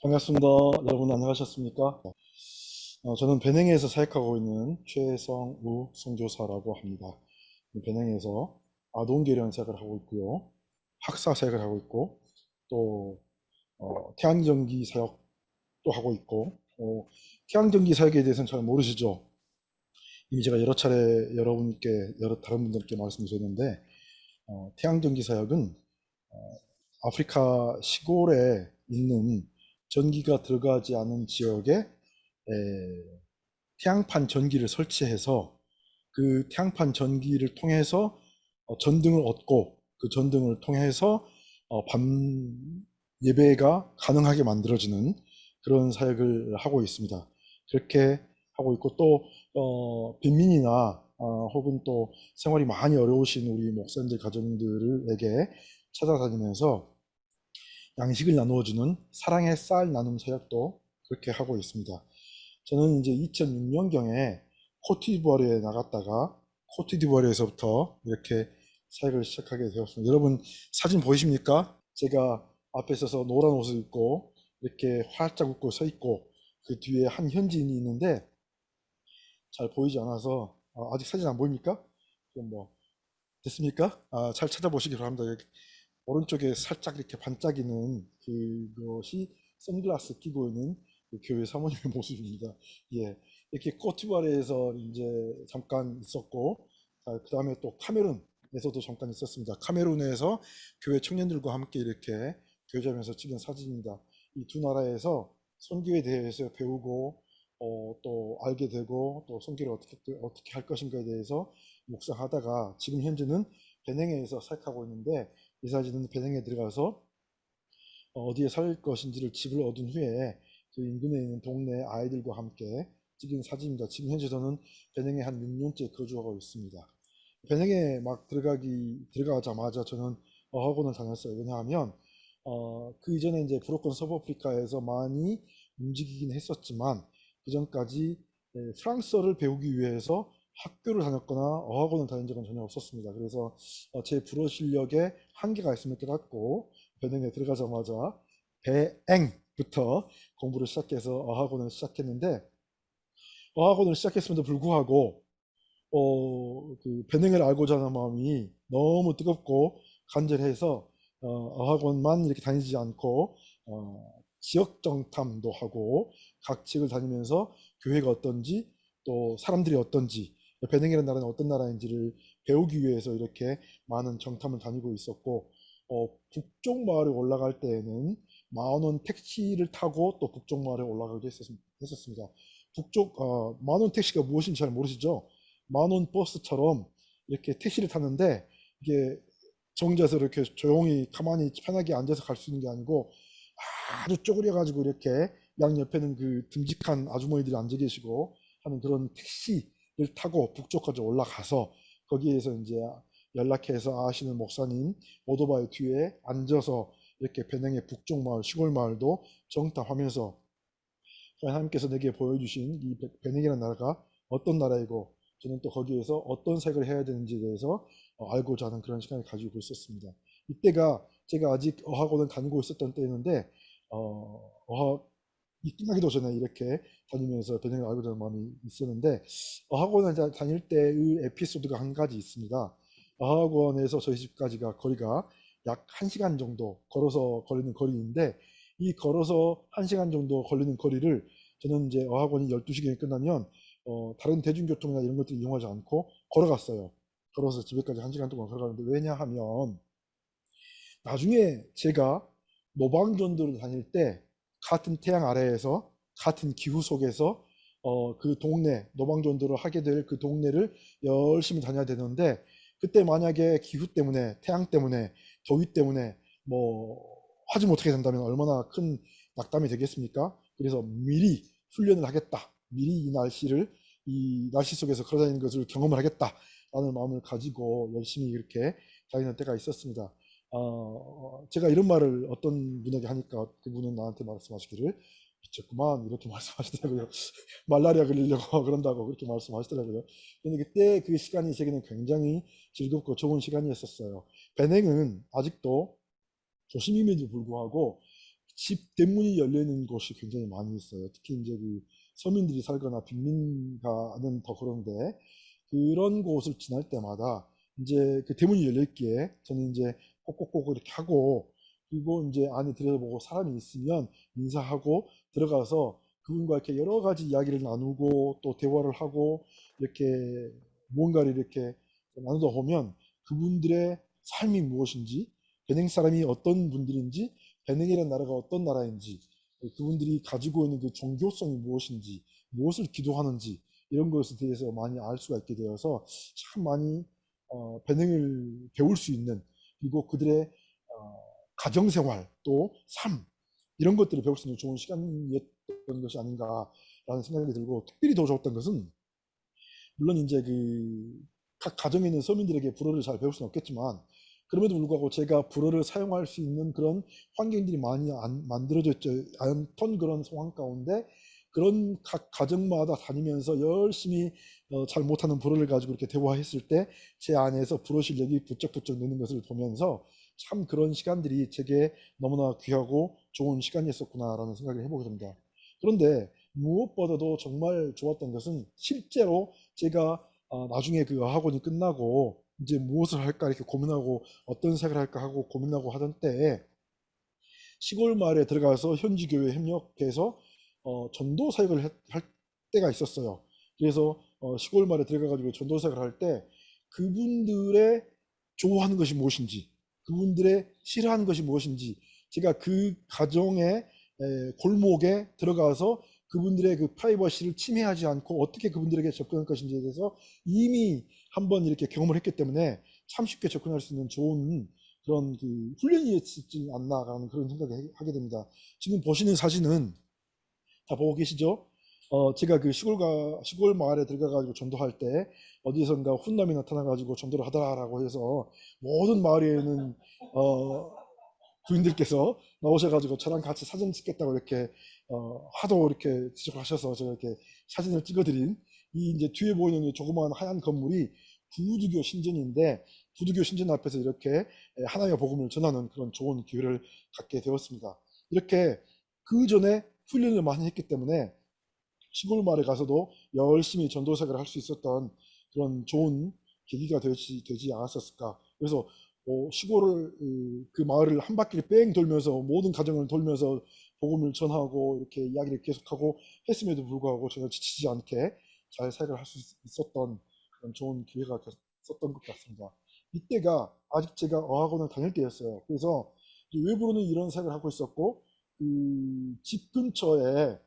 반갑습니다. 여러분 안녕하셨습니까? 저는 배낭에서 사역하고 있는 최성우 선교사라고 합니다. 배낭에서 아동계련 사역을 하고 있고요. 학사 사역을 하고 있고 또 태양전기 사역도 하고 있고 태양전기 사역에 대해서는 잘 모르시죠? 이미 제가 여러 차례 여러분께 다른 분들께 말씀드렸는데 태양전기 사역은 아프리카 시골에 있는 전기가 들어가지 않은 지역에 태양판 전기를 설치해서 그 태양판 전기를 통해서 전등을 얻고 그 전등을 통해서 밤 예배가 가능하게 만들어지는 그런 사역을 하고 있습니다. 그렇게 하고 있고 또 빈민이나 혹은 또 생활이 많이 어려우신 우리 목사님들 가정들에게 찾아다니면서 양식을 나누어주는 사랑의 쌀 나눔 사역도 그렇게 하고 있습니다. 저는 이제 2006년경에 코트디부아르에 나갔다가 코트디부아르에서부터 이렇게 사역을 시작하게 되었습니다. 여러분 사진 보이십니까? 제가 앞에 서서 노란 옷을 입고 이렇게 활짝 웃고 서 있고 그 뒤에 한 현지인이 있는데 잘 보이지 않아서 아직 사진 안 보입니까? 그럼 뭐 됐습니까? 잘 찾아보시기 바랍니다. 여기 오른쪽에 살짝 이렇게 반짝이는 그것이 선글라스 끼고 있는 그 교회 사모님의 모습입니다. 예, 이렇게 코트디부아르에서 이제 잠깐 있었고, 그 다음에 또 카메룬에서도 잠깐 있었습니다. 카메룬에서 교회 청년들과 함께 이렇게 교제하면서 찍은 사진입니다. 이 두 나라에서 선교에 대해서 배우고 또 알게 되고 또 선교를 어떻게 할 것인가에 대해서 묵상하다가 지금 현재는 베냉에서 사역하고 있는데 이 사진은 베냉에 들어가서 어디에 살 것인지를 집을 얻은 후에 그 인근에 있는 동네 아이들과 함께 찍은 사진입니다. 지금 현재 저는 베냉에 한 6년째 거주하고 있습니다. 베냉에 막 들어가자마자 저는 어학원을 다녔어요. 왜냐하면 그 이전에 이제 브로큰 서브아프리카에서 많이 움직이긴 했었지만 그 전까지 프랑스어를 배우기 위해서 학교를 다녔거나 어학원을 다닌 적은 전혀 없었습니다. 그래서 제 불어 실력에 한계가 있음을 깨닫고 베냉에 들어가자마자 배앵부터 공부를 시작해서 어학원을 시작했는데 어학원을 시작했음에도 불구하고 그 배낭을 알고자 하는 마음이 너무 뜨겁고 간절해서 어학원만 이렇게 다니지 않고 지역 정탐도 하고 각 지역을 다니면서 교회가 어떤지 또 사람들이 어떤지 배낭이라는 나라는 어떤 나라인지를 배우기 위해서 이렇게 많은 정탐을 다니고 있었고 북쪽 마을에 올라갈 때에는 만원 택시를 타고 또 북쪽 마을에 올라가기도 했었습니다. 만원 택시가 무엇인지 잘 모르시죠? 만원 버스처럼 이렇게 택시를 탔는데 이게 저 혼자서 이렇게 조용히 가만히 편하게 앉아서 갈 수 있는 게 아니고 아주 쪼그려 가지고 이렇게 양 옆에는 그 듬직한 아주머니들이 앉아 계시고 하는 그런 택시를 타고 북쪽까지 올라가서 거기에서 이제 연락해서 아시는 목사님 오토바이 뒤에 앉아서 이렇게 배낭의 북쪽 마을 시골 마을도 정탐하면서 하나님께서 내게 보여주신 이 베닉이라는 나라가 어떤 나라이고 저는 또 거기에서 어떤 색을 해야 되는지에 대해서 알고자 하는 그런 시간을 가지고 있었습니다. 이때가 제가 아직 어학원을 다니고 있었던 때였는데 어학이 끝나기도 전에 이렇게 다니면서 베닉을 알고자 하는 마음이 있었는데 어학원을 다닐 때의 에피소드가 한 가지 있습니다. 어학원에서 저희 집까지가 거리가 약 1시간 정도 걸어서 걸리는 거리인데 이 걸어서 1시간 정도 걸리는 거리를 저는 이제 어학원이 12시경에 끝나면 다른 대중교통이나 이런 것들 이용하지 않고 걸어갔어요. 걸어서 집에까지 1시간 동안 걸어가는데 왜냐하면 나중에 제가 노방전도를 다닐 때 같은 태양 아래에서 같은 기후 속에서 그 동네 노방전도를 하게 될 그 동네를 열심히 다녀야 되는데 그때 만약에 기후 때문에 태양 때문에 더위 때문에 뭐 하지 못하게 된다면 얼마나 큰 낙담이 되겠습니까? 그래서 미리 훈련을 하겠다. 미리 이 날씨 속에서 걸어다니는 것을 경험을 하겠다라는 마음을 가지고 열심히 이렇게 다니는 때가 있었습니다. 제가 이런 말을 어떤 분에게 하니까 그분은 나한테 말씀하시기를 미쳤구만 이렇게 말씀하시더라고요. 말라리아 걸리려고 그런다고 그렇게 말씀하시더라고요. 근데 그때 그 시간이 제게는 굉장히 즐겁고 좋은 시간이었었어요. 베냉은 아직도 도심임에도 불구하고 집 대문이 열리는 곳이 굉장히 많이 있어요. 특히 이제 그 서민들이 살거나 빈민가는 더 그런데 그런 곳을 지날 때마다 이제 그 대문이 열렸기에 저는 이제 꼭꼭꼭 이렇게 하고 그리고 이제 안에 들여다보고 사람이 있으면 인사하고 들어가서 그분과 이렇게 여러 가지 이야기를 나누고 또 대화를 하고 이렇게 무언가를 이렇게 나누다 보면 그분들의 삶이 무엇인지 베냉 사람이 어떤 분들인지 베냉이라는 나라가 어떤 나라인지 그분들이 가지고 있는 그 종교성이 무엇인지 무엇을 기도하는지 이런 것에 대해서 많이 알 수가 있게 되어서 참 많이 베냉을 배울 수 있는 그리고 그들의 가정생활 또 삶 이런 것들을 배울 수 있는 좋은 시간이었던 것이 아닌가라는 생각이 들고 특별히 더 좋았던 것은 물론 이제 그 각 가정에 있는 서민들에게 불어를 잘 배울 수는 없겠지만 그럼에도 불구하고 제가 불어를 사용할 수 있는 그런 환경들이 많이 만들어져 있지 않던 그런 상황 가운데 그런 각 가정마다 다니면서 열심히 잘 못하는 불어를 가지고 이렇게 대화했을 때 제 안에서 불어 실력이 부쩍부쩍 느는 것을 보면서 참 그런 시간들이 제게 너무나 귀하고 좋은 시간이었었구나라는 생각을 해보게 됩니다. 그런데 무엇보다도 정말 좋았던 것은 실제로 제가 나중에 그 어학원이 끝나고 이제 무엇을 할까 이렇게 고민하고 어떤 색을 할까 하고 고민하고 하던 때에 시골 마을에 들어가서 현지 교회에 협력해서 전도 사역을 할 때가 있었어요. 그래서 시골 마을에 들어가가지고 전도 사역을 할 때 그분들의 좋아하는 것이 무엇인지, 그분들의 싫어하는 것이 무엇인지, 제가 그 가정의 골목에 들어가서 그분들의 그 프라이버시를 침해하지 않고 어떻게 그분들에게 접근할 것인지에 대해서 이미 한번 이렇게 경험을 했기 때문에 참 쉽게 접근할 수 있는 좋은 그런 그 훈련이었지 않나라는 그런 생각을 하게 됩니다. 지금 보시는 사진은 다 보고 계시죠? 제가 그 시골 마을에 들어가가지고 전도할 때 어디선가 훈남이 나타나가지고 전도를 하더라라고 해서 모든 마을에 있는 부인들께서 나오셔가지고 저랑 같이 사진 찍겠다고 이렇게 하도 이렇게 지적하셔서 제가 이렇게 사진을 찍어드린 이 이제 뒤에 보이는 이 조그마한 하얀 건물이 부두교 신전인데 부두교 신전 앞에서 이렇게 하나님의 복음을 전하는 그런 좋은 기회를 갖게 되었습니다. 이렇게 그 전에 훈련을 많이 했기 때문에 시골 마을에 가서도 열심히 전도사역을 할 수 있었던 그런 좋은 계기가 되지 않았었을까. 그래서 시골을 그 마을을 한 바퀴를 뺑 돌면서 모든 가정을 돌면서 복음을 전하고 이렇게 이야기를 계속하고 했음에도 불구하고 전혀 지치지 않게 잘 사역을 할 수 있었던 그런 좋은 기회가 됐었던 것 같습니다. 이때가 아직 제가 어학원을 다닐 때였어요. 그래서 외부로는 이런 사역을 하고 있었고 그 집 근처에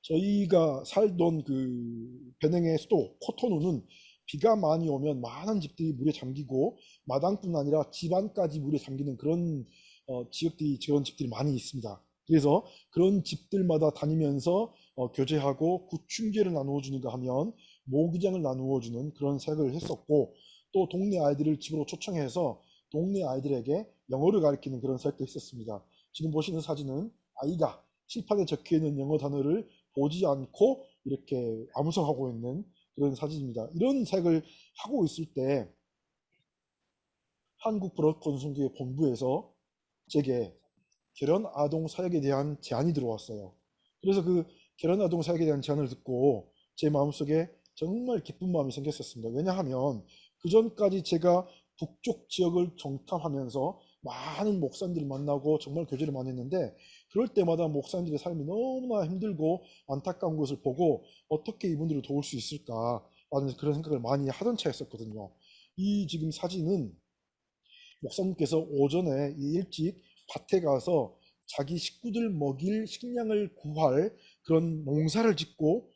저희가 살던 그 베냉의 수도 코토누는 비가 많이 오면 많은 집들이 물에 잠기고 마당뿐 아니라 집안까지 물에 잠기는 그런 지역들이 그런 집들이 많이 있습니다. 그래서 그런 집들마다 다니면서 교제하고 구충제를 나누어 주는가 하면 모기장을 나누어 주는 그런 사역을 했었고 또 동네 아이들을 집으로 초청해서 동네 아이들에게 영어를 가르치는 그런 사역도 했었습니다. 지금 보시는 사진은 아이가 칠판에 적혀 있는 영어 단어를 보지 않고 이렇게 암송하고 있는 그런 사진입니다. 이런 색을 하고 있을 때 한국 브로드콘송교회 본부에서 제게 결혼 아동 사역에 대한 제안이 들어왔어요. 그래서 그 결혼 아동 사역에 대한 제안을 듣고 제 마음속에 정말 기쁜 마음이 생겼었습니다. 왜냐하면 그 전까지 제가 북쪽 지역을 정탐하면서 많은 목사님들을 만나고 정말 교제를 많이 했는데 그럴 때마다 목사님들의 삶이 너무나 힘들고 안타까운 것을 보고 어떻게 이분들을 도울 수 있을까라는 그런 생각을 많이 하던 차였었거든요. 이 지금 사진은 목사님께서 오전에 일찍 밭에 가서 자기 식구들 먹일 식량을 구할 그런 농사를 짓고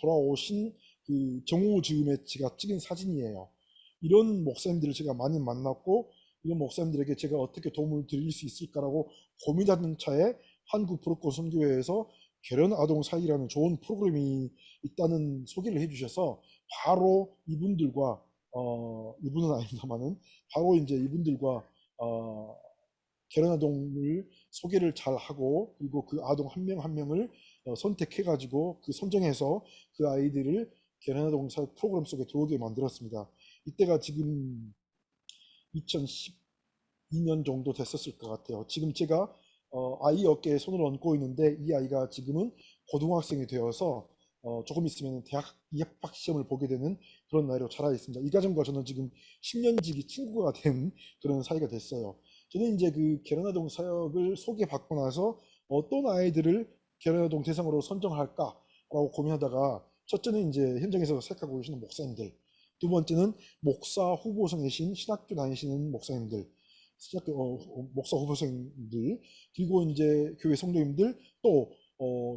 돌아오신 그 정오즈음에 제가 찍은 사진이에요. 이런 목사님들을 제가 많이 만났고 이런 목사님들에게 제가 어떻게 도움을 드릴 수 있을까라고 고민하는 차에 한국 브로커 선교회에서 결혼 아동 사이라는 좋은 프로그램이 있다는 소개를 해주셔서 바로 이분들과 이분은 아닙니다만은 바로 이제 이분들과 결혼 아동을 소개를 잘 하고 그리고 그 아동 한 명 한 명을 선택해 가지고 그 선정해서 그 아이들을 결혼 아동 사회 프로그램 속에 들어오게 만들었습니다. 이때가 지금 2012년 정도 됐었을 것 같아요. 지금 제가 아이 어깨에 손을 얹고 있는데 이 아이가 지금은 고등학생이 되어서 조금 있으면 대학 입학 시험을 보게 되는 그런 나이로 자라 있습니다. 이 가정과 저는 지금 10년지기 친구가 된 그런 사이가 됐어요. 저는 이제 그 결혼아동 사역을 소개받고 나서 어떤 아이들을 결혼아동 대상으로 선정할까라고 고민하다가 첫째는 이제 현장에서 사역하고 계시는 목사님들, 두 번째는 목사 후보생이신 신학교 다니시는 목사님들, 신학교 목사 후보생들, 그리고 이제 교회 성도님들, 또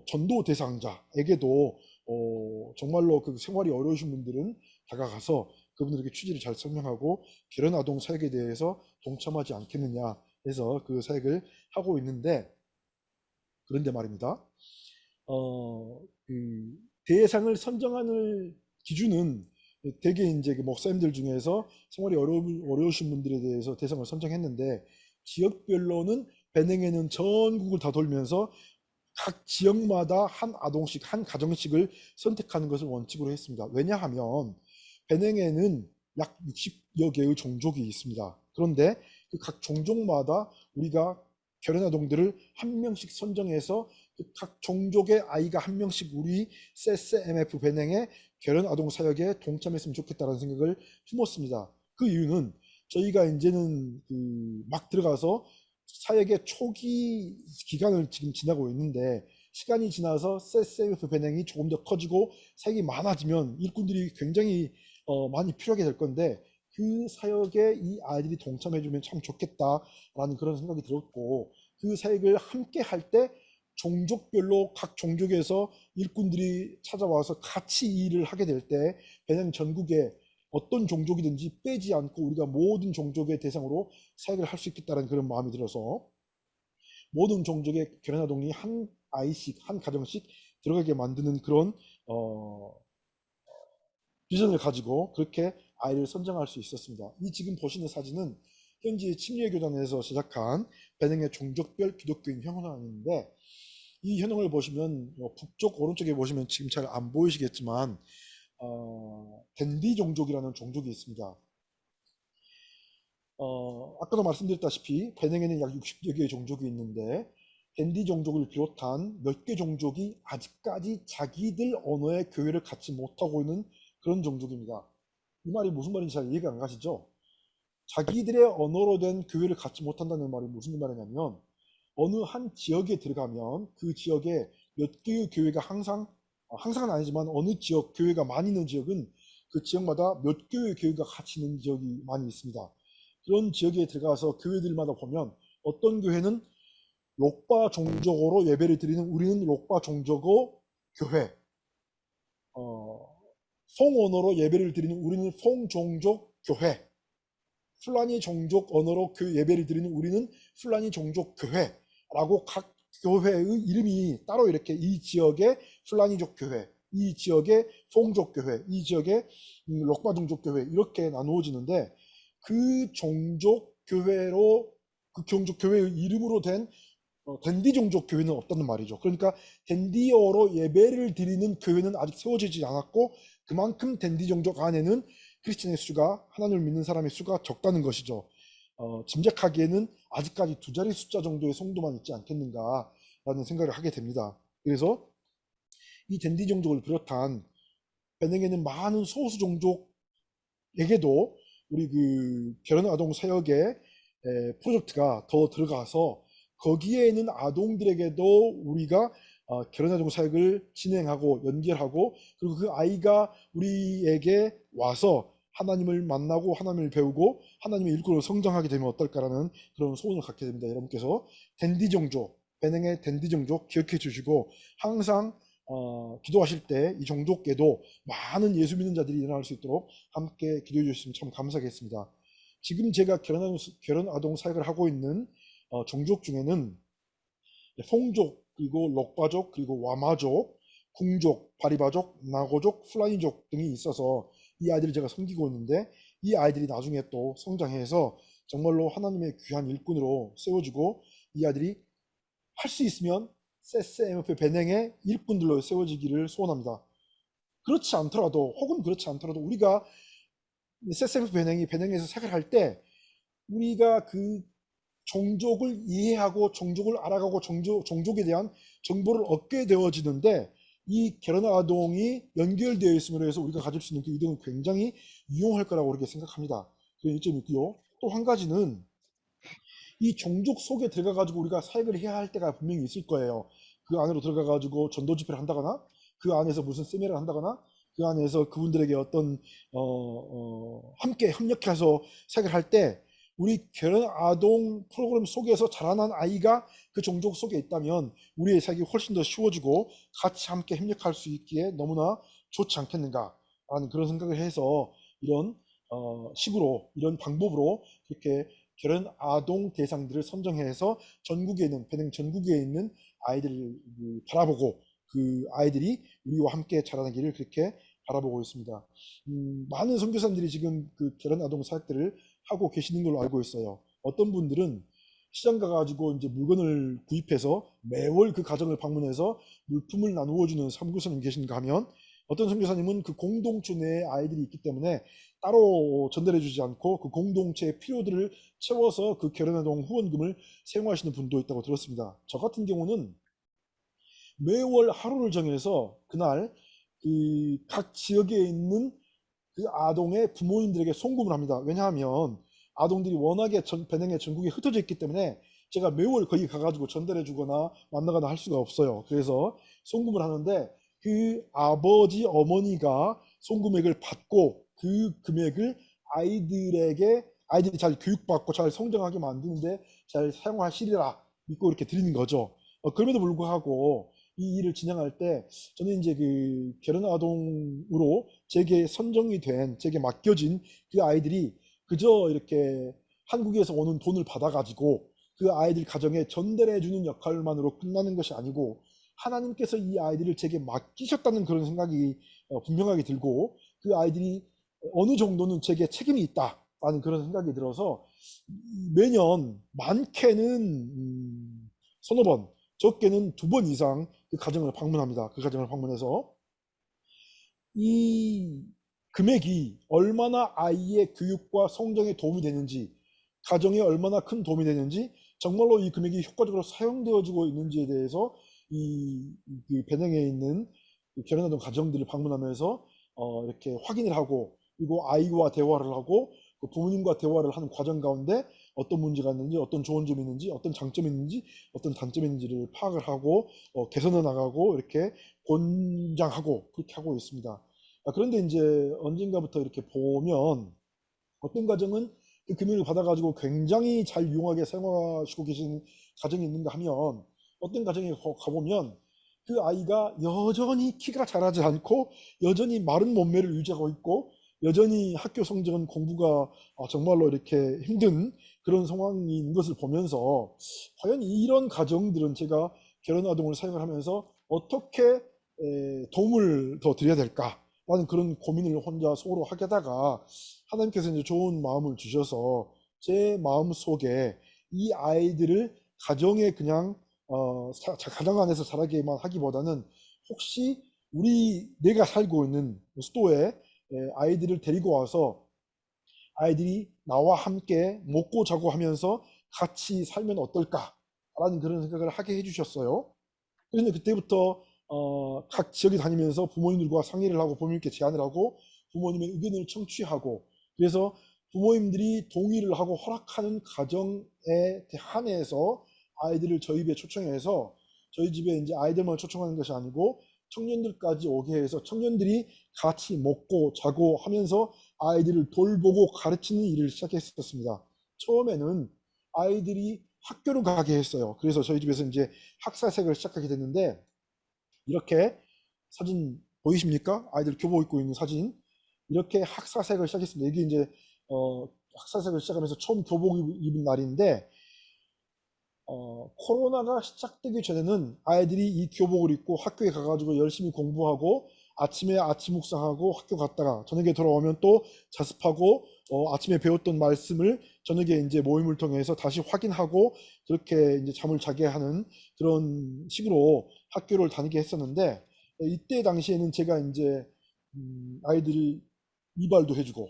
전도 대상자에게도 정말로 그 생활이 어려우신 분들은 다가가서 그분들에게 취지를 잘 설명하고 결혼 아동 사역에 대해서 동참하지 않겠느냐 해서 그 사역을 하고 있는데, 그런데 말입니다. 그 대상을 선정하는 기준은 대개 이제 그 목사님들 중에서 생활이 어려우신 분들에 대해서 대상을 선정했는데, 지역별로는 배낭에는 전국을 다 돌면서 각 지역마다 한 아동씩, 한 가정씩을 선택하는 것을 원칙으로 했습니다. 왜냐하면 베냉에는 약 60여 개의 종족이 있습니다. 그런데 그 각 종족마다 우리가 결혼 아동들을 한 명씩 선정해서 그 각 종족의 아이가 한 명씩 우리 CSMF 베냉의 결혼 아동 사역에 동참했으면 좋겠다는 생각을 품었습니다. 그 이유는 저희가 이제는 그막 들어가서 사역의 초기 기간을 지금 지나고 있는데, 시간이 지나서 CSMF 배낭이 조금 더 커지고 사역이 많아지면 일꾼들이 굉장히 많이 필요하게 될 건데, 그 사역에 이 아이들이 동참해주면 참 좋겠다라는 그런 생각이 들었고, 그 사역을 함께 할 때 종족별로 각 종족에서 일꾼들이 찾아와서 같이 일을 하게 될 때 배낭 전국에 어떤 종족이든지 빼지 않고 우리가 모든 종족의 대상으로 사역을 할 수 있겠다는 그런 마음이 들어서 모든 종족의 결혼 아동이 한 아이씩, 한 가정씩 들어가게 만드는 그런 어, 비전을 가지고 그렇게 아이를 선정할 수 있었습니다. 이 지금 보시는 사진은 현지 침례교단에서 제작한 베냉의 종족별 기독교인 현황인데, 이 현황을 보시면 북쪽 오른쪽에 보시면 지금 잘 안 보이시겠지만 댄디 종족이라는 종족이 있습니다. 아까도 말씀드렸다시피 베냉에는 약 60여 개의 종족이 있는데, 댄디 종족을 비롯한 몇 개 종족이 아직까지 자기들 언어의 교회를 갖지 못하고 있는 그런 종족입니다. 이 말이 무슨 말인지 잘 이해가 안 가시죠? 자기들의 언어로 된 교회를 갖지 못한다는 말이 무슨 말이냐면, 어느 한 지역에 들어가면 그 지역에 몇 개의 교회가 항상은 아니지만 어느 지역 교회가 많이 있는 지역은 그 지역마다 몇 개의 교회가 같이 있는 지역이 많이 있습니다. 그런 지역에 들어가서 교회들마다 보면 어떤 교회는 록바 종족으로 예배를 드리는 우리는 록바 종족어 교회, 어, 송 언어로 예배를 드리는 우리는 송 종족 교회, 플라니 종족 언어로 예배를 드리는 우리는 플라니 종족 교회라고 각 교회의 이름이 따로 이렇게 이 지역의 플라니족 교회, 이 지역의 송족 교회, 이 지역의 록바 종족 교회 이렇게 나누어지는데, 그 종족 교회로 그 종족 교회의 이름으로 된 댄디 종족 교회는 없다는 말이죠. 그러니까 댄디어로 예배를 드리는 교회는 아직 세워지지 않았고, 그만큼 댄디 종족 안에는 크리스천의 수가, 하나님을 믿는 사람의 수가 적다는 것이죠. 짐작하기에는 아직까지 두 자리 숫자 정도의 성도만 있지 않겠는가라는 생각을 하게 됩니다. 그래서 이 댄디 종족을 비롯한 베냉에는 많은 소수 종족에게도 우리 그 결혼 아동 사역의 프로젝트가 더 들어가서 거기에 있는 아동들에게도 우리가 결혼 아동 사역을 진행하고 연결하고, 그리고 그 아이가 우리에게 와서 하나님을 만나고 하나님을 배우고 하나님의 일꾼으로 성장하게 되면 어떨까라는 그런 소원을 갖게 됩니다. 여러분께서 댄디 종족, 베냉의 댄디 종족 기억해 주시고, 항상 기도하실 때 이 종족께도 많은 예수 믿는 자들이 일어날 수 있도록 함께 기도해 주시면 참 감사하겠습니다. 지금 제가 결혼 아동 사역을 하고 있는 종족 중에는 송족, 그리고 록바족, 그리고 와마족, 궁족, 바리바족, 나고족, 플라니족 등이 있어서 이 아이들을 제가 섬기고 있는데, 이 아이들이 나중에 또 성장해서 정말로 하나님의 귀한 일꾼으로 세워지고, 이 아이들이 할 수 있으면 CSMF 배냉의 일꾼들로 세워지기를 소원합니다. 그렇지 않더라도, 혹은 그렇지 않더라도 우리가 CSMF 배냉에서 생활할 때 우리가 그 종족을 이해하고 종족을 알아가고 종족에 대한 정보를 얻게 되어지는데 이 결혼 아동이 연결되어 있음으로 해서 우리가 가질 수 있는 그 이득은 굉장히 유용할 거라고 그렇게 생각합니다. 그런 이점이 있고요. 또 한 가지는 이 종족 속에 들어가 가지고 우리가 사역을 해야 할 때가 분명히 있을 거예요. 그 안으로 들어가 가지고 전도 집회를 한다거나 그 안에서 무슨 세미나를 한다거나 그 안에서 그분들에게 어떤 함께 협력해서 사역을 할 때 우리 결혼 아동 프로그램 속에서 자라난 아이가 그 종족 속에 있다면 우리의 사역이 훨씬 더 쉬워지고 같이 함께 협력할 수 있기에 너무나 좋지 않겠는가라는 그런 생각을 해서 이런 식으로 이런 방법으로 이렇게 결혼 아동 대상들을 선정해서 전국에 있는 배낭 전국에 있는 아이들을 바라보고 그 아이들이 우리와 함께 자라나기를 그렇게 바라보고 있습니다. 많은 선교사님들이 지금 그 결혼 아동 사역들을 하고 계시는 걸로 알고 있어요. 어떤 분들은 시장 가가지고 이제 물건을 구입해서 매월 그 가정을 방문해서 물품을 나누어 주는 선교사님 계신가 하면 어떤 선교사님은 그 공동체 내에 아이들이 있기 때문에 따로 전달해 주지 않고 그 공동체의 필요들을 채워서 그 결혼아동 후원금을 사용하시는 분도 있다고 들었습니다. 저 같은 경우는 매월 하루를 정해서 그날 그 각 지역에 있는 그 아동의 부모님들에게 송금을 합니다. 왜냐하면 아동들이 워낙에 배낭에 전국에 흩어져 있기 때문에 제가 매월 거기 가가지고 전달해 주거나 만나거나 할 수가 없어요. 그래서 송금을 하는데 그 아버지 어머니가 송금액을 받고 그 금액을 아이들이 잘 교육받고 잘 성장하게 만드는데 잘 사용하시리라 믿고 이렇게 드리는 거죠. 그럼에도 불구하고 이 일을 진행할 때 저는 이제 그 결혼 아동으로 제게 선정이 된, 제게 맡겨진 그 아이들이 그저 이렇게 한국에서 오는 돈을 받아가지고 그 아이들 가정에 전달해주는 역할만으로 끝나는 것이 아니고 하나님께서 이 아이들을 제게 맡기셨다는 그런 생각이 분명하게 들고 그 아이들이 어느 정도는 제게 책임이 있다라는 그런 생각이 들어서 매년 많게는 서너 번, 적게는 두 번 이상 그 가정을 방문합니다. 그 가정을 방문해서 이 금액이 얼마나 아이의 교육과 성장에 도움이 되는지, 가정에 얼마나 큰 도움이 되는지, 정말로 이 금액이 효과적으로 사용되어지고 있는지에 대해서 그 배낭에 있는 그 결혼하던 가정들을 방문하면서 이렇게 확인을 하고 그리고 아이와 대화를 하고 그 부모님과 대화를 하는 과정 가운데 어떤 문제가 있는지, 어떤 좋은 점이 있는지, 어떤 장점이 있는지, 어떤 단점이 있는지를 파악을 하고 개선해 나가고 이렇게 권장하고 그렇게 하고 있습니다. 그런데 이제 언젠가부터 이렇게 보면 어떤 가정은 그 금융을 받아가지고 굉장히 잘 유용하게 사용하시고 계신 가정이 있는가 하면 어떤 가정에 가보면 그 아이가 여전히 키가 자라지 않고 여전히 마른 몸매를 유지하고 있고 여전히 학교 성적은 공부가 정말로 이렇게 힘든 그런 상황이 있는 것을 보면서 과연 이런 가정들은 제가 결혼 아동을 사용을 하면서 어떻게 도움을 더 드려야 될까라는 그런 고민을 혼자 속으로 하게다가 하나님께서 이제 좋은 마음을 주셔서 제 마음 속에 이 아이들을 가정에 그냥 가정 안에서 자라게만 하기보다는 혹시 내가 살고 있는 수도에 아이들을 데리고 와서 아이들이 나와 함께 먹고 자고 하면서 같이 살면 어떨까라는 그런 생각을 하게 해주셨어요. 그래서 그때부터 각 지역에 다니면서 부모님들과 상의를 하고 부모님께 제안을 하고 부모님의 의견을 청취하고 그래서 부모님들이 동의를 하고 허락하는 가정에 한해서 아이들을 저희 집에 초청해서 저희 집에 이제 아이들만 초청하는 것이 아니고 청년들까지 오게 해서 청년들이 같이 먹고 자고 하면서 아이들을 돌보고 가르치는 일을 시작했었습니다. 처음에는 아이들이 학교를 가게 했어요. 그래서 저희 집에서 이제 학사색을 시작하게 됐는데 이렇게 사진 보이십니까? 아이들 교복 입고 있는 사진. 이렇게 학사색을 시작했습니다. 이게 이제 학사색을 시작하면서 처음 교복 입은 날인데 코로나가 시작되기 전에는 아이들이 이 교복을 입고 학교에 가가지고 열심히 공부하고 아침에 아침 묵상하고 학교 갔다가 저녁에 돌아오면 또 자습하고 아침에 배웠던 말씀을 저녁에 이제 모임을 통해서 다시 확인하고 그렇게 이제 잠을 자게 하는 그런 식으로 학교를 다니게 했었는데 이때 당시에는 제가 이제 아이들이 이발도 해주고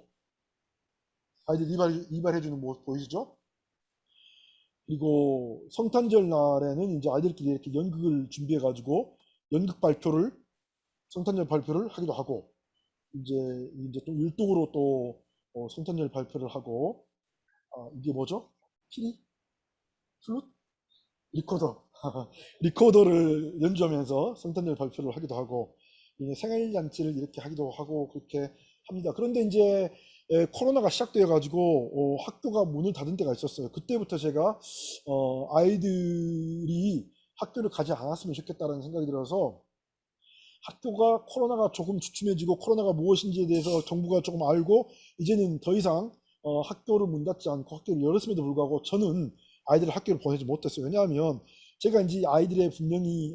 아이들 이발해주는 모습 보이시죠? 그리고 성탄절 날에는 이제 아이들끼리 이렇게 연극을 준비해가지고 연극 발표를, 성탄절 발표를 하기도 하고, 이제 또 율동으로 또 성탄절 발표를 하고, 이게 뭐죠? 피리? 플룻? 리코더. 리코더를 연주하면서 성탄절 발표를 하기도 하고, 이제 생일잔치를 이렇게 하기도 하고, 그렇게 합니다. 그런데 이제 코로나가 시작되어가지고 학교가 문을 닫은 때가 있었어요. 그때부터 제가 아이들이 학교를 가지 않았으면 좋겠다는 생각이 들어서 학교가 코로나가 조금 주춤해지고 코로나가 무엇인지에 대해서 정부가 조금 알고 이제는 더 이상 학교를 문 닫지 않고 학교를 열었음에도 불구하고 저는 아이들을 학교를 보내지 못했어요. 왜냐하면 제가 이제 아이들의 분명히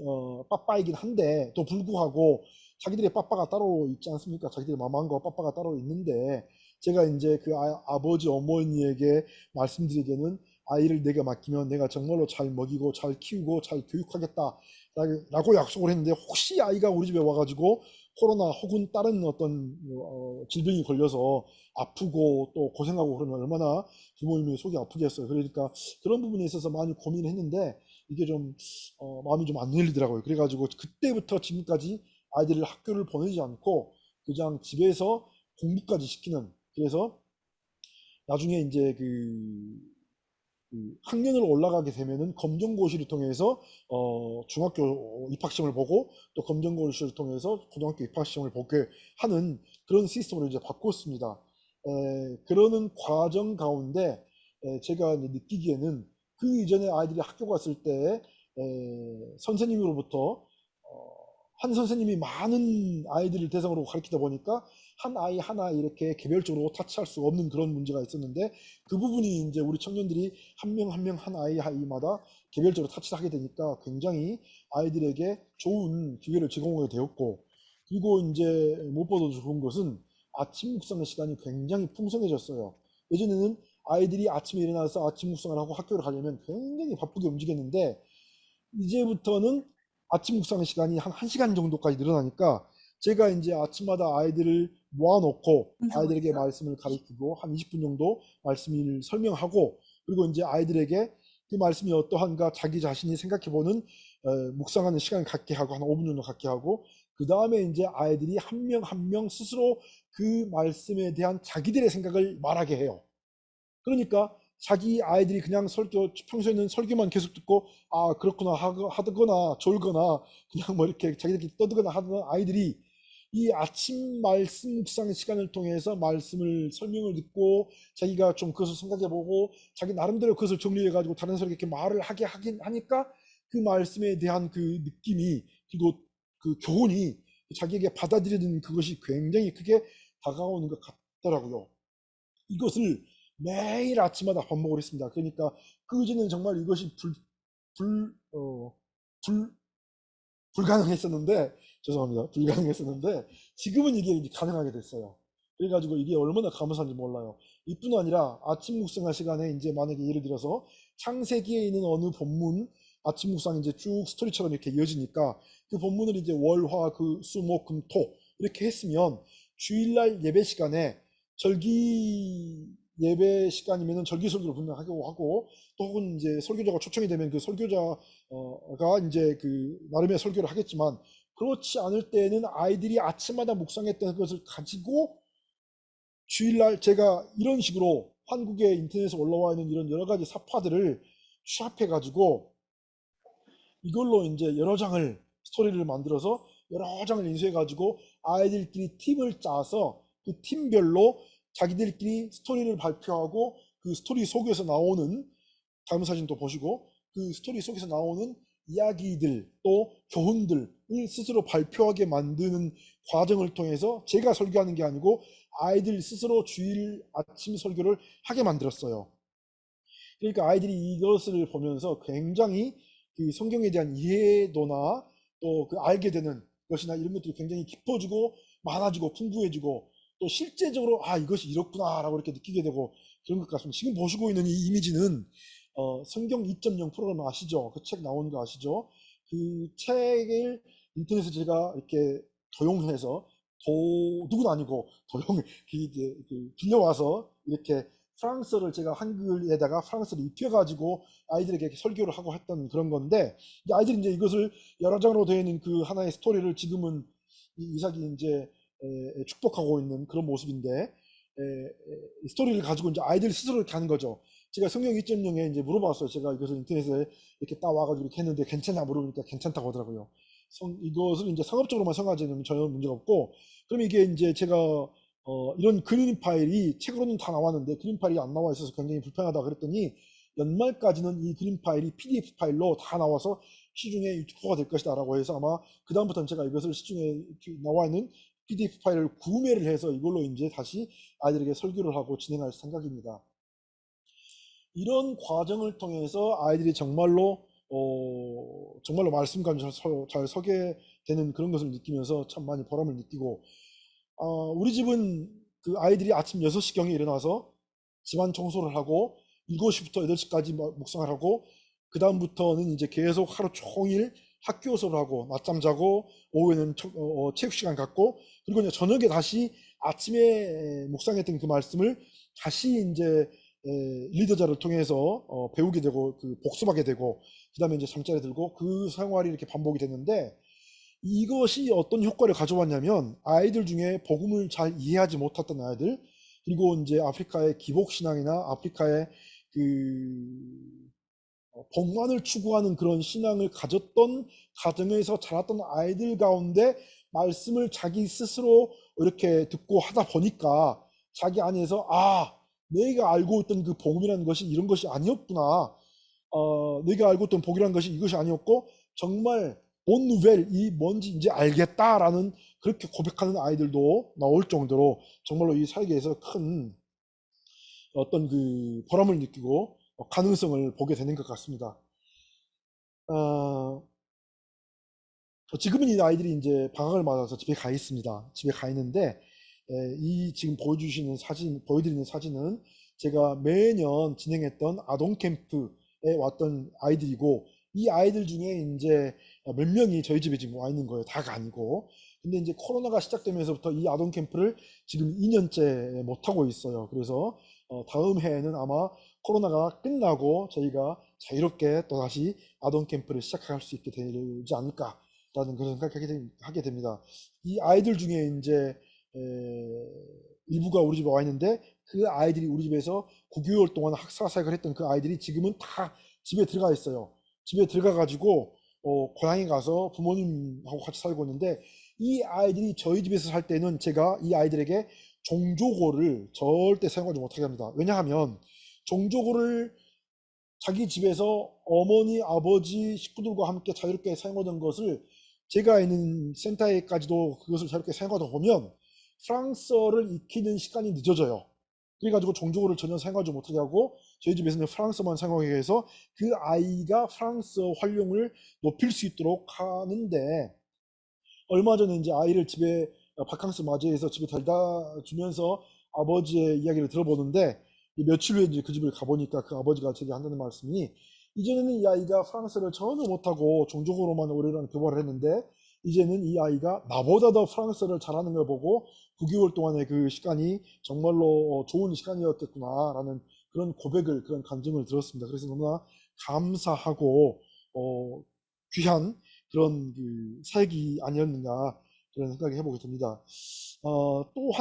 빠빠이긴 한데 또 불구하고 자기들의 빠빠가 따로 있지 않습니까? 자기들의 마마과 빠빠가 따로 있는데 제가 이제 그 아버지 어머니에게 말씀드리기에는 아이를 내가 맡기면 내가 정말로 잘 먹이고 잘 키우고 잘 교육하겠다 라고 약속을 했는데 혹시 아이가 우리 집에 와가지고 코로나 혹은 다른 어떤 질병이 걸려서 아프고 또 고생하고 그러면 얼마나 부모님이 속이 아프겠어요. 그러니까 그런 부분에 있어서 많이 고민을 했는데 이게 좀 마음이 좀 안 열리더라고요. 그래가지고 그때부터 지금까지 아이들을 학교를 보내지 않고 그냥 집에서 공부까지 시키는, 그래서 나중에 이제 그 학년을 올라가게 되면은 검정고시를 통해서 중학교 입학시험을 보고 또 검정고시를 통해서 고등학교 입학시험을 보게 하는 그런 시스템으로 이제 바꿨습니다. 그러는 과정 가운데 제가 이제 느끼기에는 그 이전에 아이들이 학교 갔을 때 선생님으로부터 한 선생님이 많은 아이들을 대상으로 가르치다 보니까 한 아이 하나 이렇게 개별적으로 타치할 수 없는 그런 문제가 있었는데 그 부분이 이제 우리 청년들이 한 명 한 명 한 아이 아이마다 개별적으로 타치를 하게 되니까 굉장히 아이들에게 좋은 기회를 제공하게 되었고, 그리고 이제 무엇보다도 좋은 것은 아침 묵상의 시간이 굉장히 풍성해졌어요. 예전에는 아이들이 아침에 일어나서 아침 묵상을 하고 학교를 가려면 굉장히 바쁘게 움직였는데 이제부터는 아침 묵상 시간이 한 1시간 정도까지 늘어나니까 제가 이제 아침마다 아이들을 모아놓고 아이들에게 말씀을 가르치고 한 20분 정도 말씀을 설명하고 그리고 이제 아이들에게 그 말씀이 어떠한가 자기 자신이 생각해보는 묵상하는 시간을 갖게 하고 한 5분 정도 갖게 하고 그 다음에 이제 아이들이 한 명 한 명 스스로 그 말씀에 대한 자기들의 생각을 말하게 해요. 그러니까 자기 아이들이 그냥 평소에는 설교만 계속 듣고, 그렇구나, 하거나, 졸거나, 그냥 뭐 이렇게 자기들끼리 떠들거나 하던 아이들이 이 아침 말씀 묵상 시간을 통해서 말씀을 설명을 듣고, 자기가 좀 그것을 생각해보고, 자기 나름대로 그것을 정리해가지고 다른 사람에게 이렇게 말을 하긴 하니까 그 말씀에 대한 그 느낌이, 그리고 그 교훈이 자기에게 받아들이는 그것이 굉장히 크게 다가오는 것 같더라고요. 이것을 매일 아침마다 반복을 했습니다. 그러니까 그전에는 정말 이것이 불, 어, 불, 불가능했었는데, 죄송합니다. 불가능했었는데, 지금은 이게 이제 가능하게 됐어요. 그래가지고 이게 얼마나 감사한지 몰라요. 이뿐 아니라 아침 묵상할 시간에 이제 만약에 예를 들어서 창세기에 있는 어느 본문, 아침 묵상이 이제 쭉 스토리처럼 이렇게 이어지니까 그 본문을 이제 월, 화, 수, 목, 금, 토 이렇게 했으면 주일날 예배 시간에 절기 예배 시간이면은 절기 설교를 분명하고 하고 또 혹은 이제 설교자가 초청이 되면 그 설교자가 이제 그 나름의 설교를 하겠지만 그렇지 않을 때에는 아이들이 아침마다 묵상했던 것을 가지고 주일날 제가 이런 식으로 한국의 인터넷에 올라와 있는 이런 여러 가지 사파들을 취합해 가지고 이걸로 이제 여러 장을 스토리를 만들어서 여러 장을 인수해 가지고 아이들끼리 팀을 짜서 그 팀별로 자기들끼리 스토리를 발표하고 그 스토리 속에서 나오는, 다음 사진도 보시고 그 스토리 속에서 나오는 이야기들 또 교훈들을 스스로 발표하게 만드는 과정을 통해서 제가 설교하는 게 아니고 아이들 스스로 주일 아침 설교를 하게 만들었어요. 그러니까 아이들이 이것을 보면서 굉장히 그 성경에 대한 이해도나 또 그 알게 되는 것이나 이런 것들이 굉장히 깊어지고 많아지고 풍부해지고 또 실제적으로 이것이 이렇구나라고 이렇게 느끼게 되고 그런 것 같습니다. 지금 보시고 있는 이 이미지는 성경 2.0 프로그램 아시죠? 그 책 나오는 거 아시죠? 그 책을 인터넷에 제가 이렇게 도용해서 도둑은 아니고 도용 빌려와서 이렇게 프랑스어를 제가 한글에다가 프랑스어를 입혀가지고 아이들에게 이렇게 설교를 하고 했던 그런 건데, 이제 아이들이 이제 이것을 여러 장으로 되어 있는 그 하나의 스토리를 지금은 이삭이 이제 축복하고 있는 그런 모습인데, 이 스토리를 가지고 이제 아이들 스스로 이렇게 하는 거죠. 제가 성경 2.0에 이제 물어봤어요. 제가 이것을 인터넷에 이렇게 따와가지고 이렇게 했는데 괜찮냐 물어보니까 괜찮다고 하더라고요. 이것을 이제 상업적으로만 사용하지는 전혀 문제가 없고, 그럼 이게 이제 제가 이런 그림 파일이 책으로는 다 나왔는데 그림 파일이 안 나와 있어서 굉장히 불편하다 그랬더니, 연말까지는 이 그림 파일이 PDF 파일로 다 나와서 시중에 유튜브가 될 것이다 라고 해서, 아마 그다음부터는 제가 이것을 시중에 이렇게 나와 있는 PDF 파일을 구매를 해서 이걸로 이제 다시 아이들에게 설교를 하고 진행할 생각입니다. 이런 과정을 통해서 아이들이 정말로 말씀과 잘 서게 되는 그런 것을 느끼면서 참 많이 보람을 느끼고, 우리 집은 그 아이들이 아침 6시경에 일어나서 집안 청소를 하고 7시부터 8시까지 묵상을 하고, 그 다음부터는 이제 계속 하루 종일 학교 수업을 하고 낮잠 자고 오후에는 체육 시간 갖고, 그리고 이제 저녁에 다시 아침에 묵상했던 그 말씀을 다시 이제 리더자를 통해서 배우게 되고 그 복습하게 되고, 그 다음에 이제 잠자리 들고 그 생활이 이렇게 반복이 됐는데, 이것이 어떤 효과를 가져왔냐면, 아이들 중에 복음을 잘 이해하지 못했던 아이들, 그리고 이제 아프리카의 기복신앙이나 아프리카의 그 복만을 추구하는 그런 신앙을 가졌던 가정에서 자랐던 아이들 가운데 말씀을 자기 스스로 이렇게 듣고 하다 보니까, 자기 안에서 내가 알고 있던 그 복음이라는 것이 이런 것이 아니었구나, 내가 알고 있던 복이라는 것이 이것이 아니었고 정말 본누벨 이 뭔지 이제 알겠다라는, 그렇게 고백하는 아이들도 나올 정도로 정말로 이 사회에서 큰 어떤 그 보람을 느끼고 가능성을 보게 되는 것 같습니다. 어, 지금은 이 아이들이 이제 방학을 맞아서 집에 가 있습니다. 집에 가 있는데, 이 지금 보여드리는 사진은 제가 매년 진행했던 아동 캠프에 왔던 아이들이고, 이 아이들 중에 이제 몇 명이 저희 집에 지금 와 있는 거예요. 다가 아니고. 근데 이제 코로나가 시작되면서부터 이 아동 캠프를 지금 2년째 못 하고 있어요. 그래서 다음 해에는 아마 코로나가 끝나고 저희가 자유롭게 또다시 아동 캠프를 시작할 수 있게 되지 않을까 라는 그런 생각을 하게 됩니다. 이 아이들 중에 이제 일부가 우리 집에 와 있는데, 그 아이들이 우리 집에서 9개월 동안 학사 사역을 했던 그 아이들이 지금은 다 집에 들어가 있어요. 집에 들어가 가지고 고향에 가서 부모님하고 같이 살고 있는데, 이 아이들이 저희 집에서 살 때는 제가 이 아이들에게 종조고를 절대 사용하지 못하게 합니다. 왜냐하면 종조고를 자기 집에서 어머니, 아버지, 식구들과 함께 자유롭게 사용하던 것을 제가 있는 센터에까지도 그것을 자유롭게 사용하다 보면 프랑스어를 익히는 시간이 늦어져요. 그래가지고 종족어를 전혀 사용하지 못하게 하고, 저희 집에서는 프랑스어만 사용하게 해서 그 아이가 프랑스어 활용을 높일 수 있도록 하는데, 얼마 전에 이제 아이를 집에 바캉스 맞이해서 집에 데려다 주면서 아버지의 이야기를 들어보는데, 며칠 후에 이제 그 집을 가보니까 그 아버지가 제게 한다는 말씀이, 이전에는 이 아이가 프랑스어를 전혀 못하고 종족으로만 오래간 교발을 했는데, 이제는 이 아이가 나보다 더 프랑스어를 잘하는 걸 보고 9개월 동안의 그 시간이 정말로 좋은 시간이었겠구나라는 그런 고백을, 그런 감정을 들었습니다. 그래서 너무나 감사하고 귀한 그런 그 사역이 아니었는가, 그런 생각이 해보게 됩니다. 또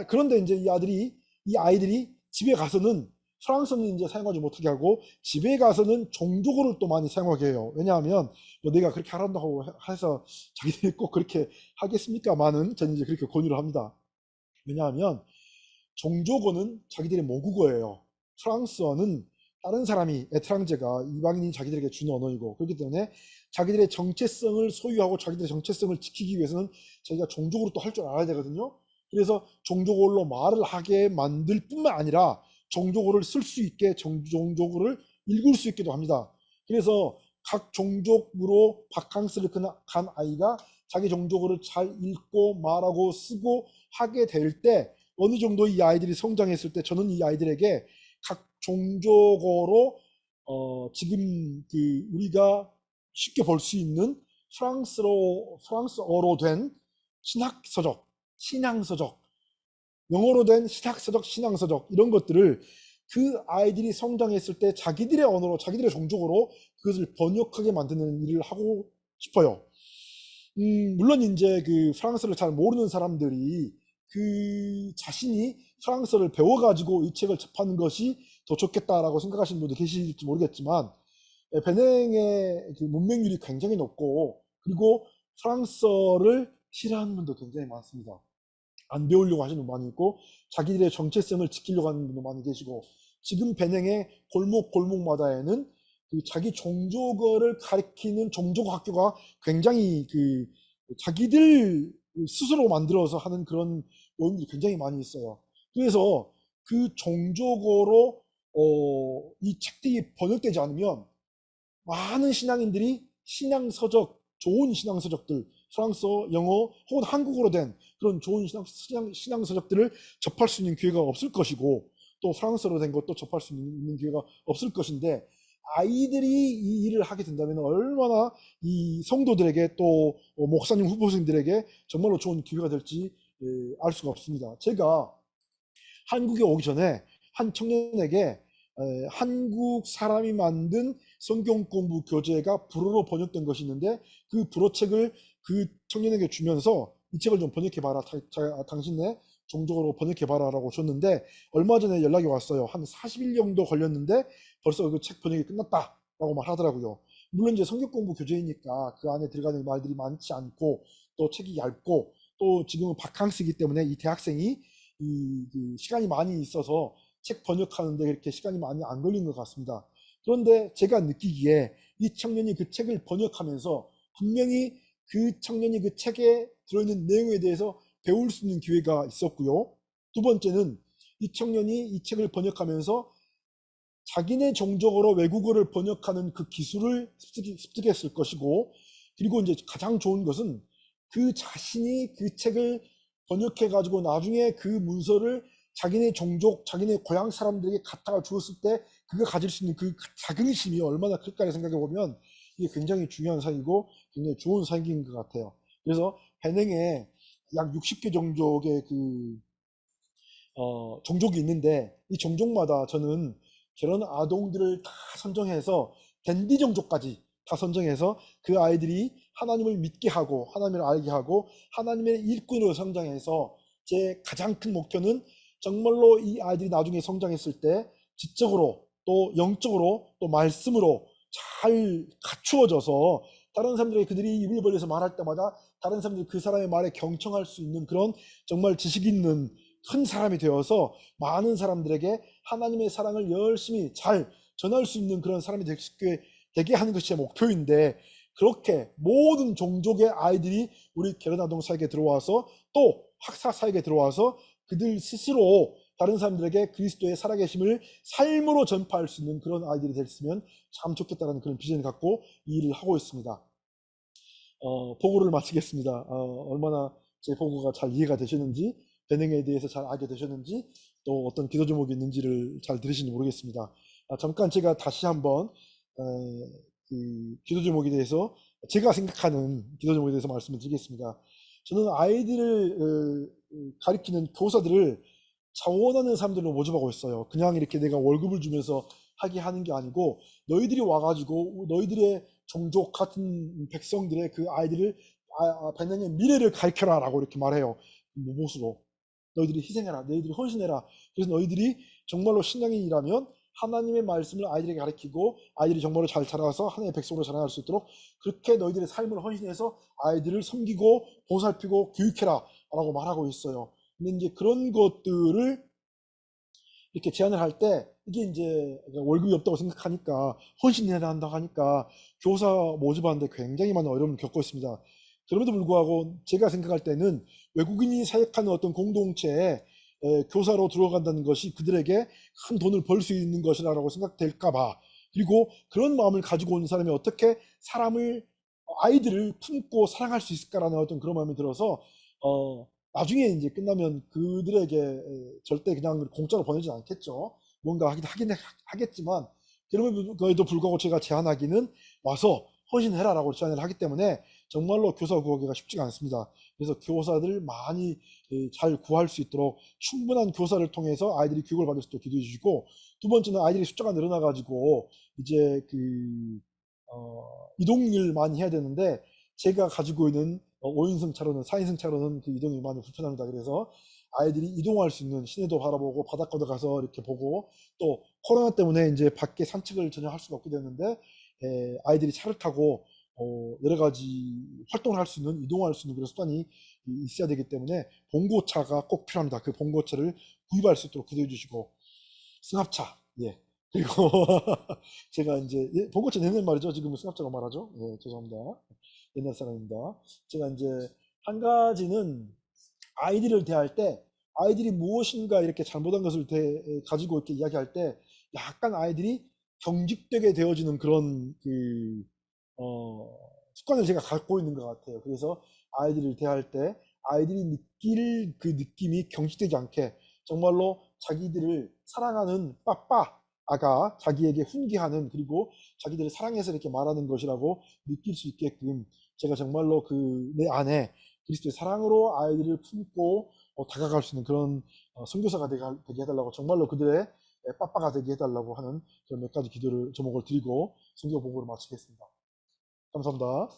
그런데 이제 이 아이들이 집에 가서는 프랑스어는 이제 사용하지 못하게 하고, 집에 가서는 종족어를 또 많이 사용하게 해요. 왜냐하면 뭐 내가 그렇게 하란다고 해서 자기들이 꼭 그렇게 하겠습니까만은, 저는 이제 그렇게 권유를 합니다. 왜냐하면 종족어는 자기들의 모국어예요. 프랑스어는 다른 사람이, 에트랑제가, 이방인이 자기들에게 준 언어이고, 그렇기 때문에 자기들의 정체성을 소유하고 자기들의 정체성을 지키기 위해서는 자기가 종족으로 또 할 줄 알아야 되거든요. 그래서 종족어로 말을 하게 만들 뿐만 아니라 종족어를 쓸 수 있게 종족어를 읽을 수 있기도 합니다. 그래서 각 종족으로 바캉스를 간 아이가 자기 종족어를 잘 읽고 말하고 쓰고 하게 될때, 어느 정도 이 아이들이 성장했을 때 저는 이 아이들에게 각 종족어로 지금 그 우리가 쉽게 볼 수 있는 프랑스어로 된 신학서적, 신앙서적, 영어로 된 신학서적, 신앙서적, 이런 것들을 그 아이들이 성장했을 때 자기들의 언어로, 자기들의 종족으로 그것을 번역하게 만드는 일을 하고 싶어요. 물론 이제 그 프랑스를 잘 모르는 사람들이 그 자신이 프랑스를 배워가지고 이 책을 접하는 것이 더 좋겠다라고 생각하시는 분도 계실지 모르겠지만, 베냉의 그 문맹률이 굉장히 높고, 그리고 프랑스어를 싫어하는 분도 굉장히 많습니다. 안 배우려고 하시는 분 많이 있고, 자기들의 정체성을 지키려고 하는 분도 많이 계시고, 지금 베냉의 골목골목마다에는 그 자기 종족어를 가리키는 종족 학교가 굉장히 그 자기들 스스로 만들어서 하는 그런 모임들이 굉장히 많이 있어요. 그래서 그 종족어로 이 책들이 번역되지 않으면 많은 신앙인들이 신앙서적, 좋은 신앙서적들, 프랑스어, 영어 혹은 한국어로 된 그런 좋은 신앙서적들을 접할 수 있는 기회가 없을 것이고, 또 프랑스어로 된 것도 접할 수 있는 기회가 없을 것인데, 아이들이 이 일을 하게 된다면 얼마나 이 성도들에게, 또 목사님 후보생들에게 정말로 좋은 기회가 될지 알 수가 없습니다. 제가 한국에 오기 전에 한 청년에게 한국 사람이 만든 성경 공부 교재가 불어로 번역된 것이 있는데, 그 불어책을 그 청년에게 주면서 이 책을 좀 번역해봐라, 당신의 종족으로 번역해봐라 라고 줬는데, 얼마 전에 연락이 왔어요. 한 40일 정도 걸렸는데 벌써 그 책 번역이 끝났다 라고 말하더라고요. 물론 이제 성경 공부 교재이니까 그 안에 들어가는 말들이 많지 않고, 또 책이 얇고, 또 지금은 바캉스이기 때문에 이 대학생이 그 시간이 많이 있어서 책 번역하는데 그렇게 시간이 많이 안 걸린 것 같습니다. 그런데 제가 느끼기에 이 청년이 그 책을 번역하면서 분명히 그 청년이 그 책에 들어있는 내용에 대해서 배울 수 있는 기회가 있었고요. 두 번째는 이 청년이 이 책을 번역하면서 자기네 종족어로 외국어를 번역하는 그 기술을 습득했을 것이고, 그리고 이제 가장 좋은 것은 그 자신이 그 책을 번역해 가지고 나중에 그 문서를 자기네 종족, 자기네 고향 사람들에게 갖다가 주었을 때 그가 가질 수 있는 그 자긍심이 얼마나 클까를 생각해 보면 이게 굉장히 중요한 사항이고 굉장히 좋은 사항인 것 같아요. 그래서 베냉에 약 60개 종족의 그 종족이 있는데, 이 종족마다 저는 저런 아동들을 다 선정해서 댄디 종족까지 다 선정해서 그 아이들이 하나님을 믿게 하고 하나님을 알게 하고 하나님의 일꾼으로 성장해서, 제 가장 큰 목표는 정말로 이 아이들이 나중에 성장했을 때 지적으로 또 영적으로 또 말씀으로 잘 갖추어져서 다른 사람들이 그들이 입을 벌려서 말할 때마다 다른 사람들이 그 사람의 말에 경청할 수 있는 그런 정말 지식 있는 큰 사람이 되어서 많은 사람들에게 하나님의 사랑을 열심히 잘 전할 수 있는 그런 사람이 되게 하는 것이 제 목표인데, 그렇게 모든 종족의 아이들이 우리 게르나동 사역에 들어와서 또 학사 사역에 들어와서 그들 스스로 다른 사람들에게 그리스도의 살아계심을 삶으로 전파할 수 있는 그런 아이들이 됐으면 참 좋겠다는 그런 비전을 갖고 이 일을 하고 있습니다. 보고를 마치겠습니다. 얼마나 제 보고가 잘 이해가 되셨는지, 배능에 대해서 잘 알게 되셨는지, 또 어떤 기도 제목이 있는지를 잘 들으시는지 모르겠습니다. 잠깐 제가 다시 한번 그 기도 제목에 대해서, 제가 생각하는 기도 제목에 대해서 말씀을 드리겠습니다. 저는 아이들을 가리키는 교사들을 자원하는 사람들로 모집하고 있어요. 그냥 이렇게 내가 월급을 주면서 하게 하는 게 아니고, 너희들이 와가지고 너희들의 종족 같은 백성들의 그 아이들을 백년의 미래를 가르쳐라 라고 이렇게 말해요. 무엇으로? 너희들이 희생해라, 너희들이 헌신해라. 그래서 너희들이 정말로 신앙인이라면 하나님의 말씀을 아이들에게 가르치고 아이들이 정말로 잘 자라서 하나님의 백성으로 자라날 수 있도록 그렇게 너희들의 삶을 헌신해서 아이들을 섬기고 보살피고 교육해라 라고 말하고 있어요. 근데 이제 그런 것들을 이렇게 제안을 할 때, 이게 이제 월급이 없다고 생각하니까 헌신해야 한다고 하니까 교사 모집하는데 굉장히 많은 어려움을 겪고 있습니다. 그럼에도 불구하고 제가 생각할 때는 외국인이 사역하는 어떤 공동체에 교사로 들어간다는 것이 그들에게 큰 돈을 벌 수 있는 것이라고 생각될까 봐, 그리고 그런 마음을 가지고 온 사람이 어떻게 아이들을 품고 사랑할 수 있을까라는 어떤 그런 마음이 들어서 나중에 이제 끝나면 그들에게 절대 그냥 공짜로 보내지 않겠죠. 뭔가 하긴 하겠지만, 그럼에도 불구하고 제가 제안하기는 와서 헌신해라라고 제안을 하기 때문에 정말로 교사 구하기가 쉽지가 않습니다. 그래서 교사들 많이 잘 구할 수 있도록 충분한 교사를 통해서 아이들이 교육을 받을 수 있도록 기도해 주시고, 두 번째는 아이들이 숫자가 늘어나가지고 이제 이동을 많이 해야 되는데 제가 가지고 있는 5인승 차로는 4인승 차로는 그 이동이 많이 불편합니다. 그래서 아이들이 이동할 수 있는 시내도 바라보고 바닷가도 가서 이렇게 보고 또 코로나 때문에 이제 밖에 산책을 전혀 할 수가 없게 됐는데 아이들이 차를 타고 여러 가지 활동을 할 수 있는 이동할 수 있는 그런 수단이 있어야 되기 때문에 봉고차가 꼭 필요합니다. 그 봉고차를 구입할 수 있도록 기도해 주시고 승합차 예 그리고 제가 이제 봉고차 내는 말이죠. 지금은 승합차가 말하죠. 예 죄송합니다. 옛날 사람입니다. 제가 이제 한 가지는 아이들을 대할 때 아이들이 무엇인가 이렇게 잘못한 것을 가지고 이렇게 이야기할 때 약간 아이들이 경직되게 되어지는 그런 습관을 제가 갖고 있는 것 같아요. 그래서 아이들을 대할 때 아이들이 느낄 그 느낌이 경직되지 않게 정말로 자기들을 사랑하는 빠빠아가 자기에게 훈계하는 그리고 자기들을 사랑해서 이렇게 말하는 것이라고 느낄 수 있게끔 제가 정말로 내 안에 그리스도의 사랑으로 아이들을 품고 다가갈 수 있는 그런 선교사가 되게 해달라고 정말로 그들의 빠빠가 되게 해달라고 하는 그런 몇 가지 기도를 제목을 드리고 선교 보고를 마치겠습니다. 감사합니다.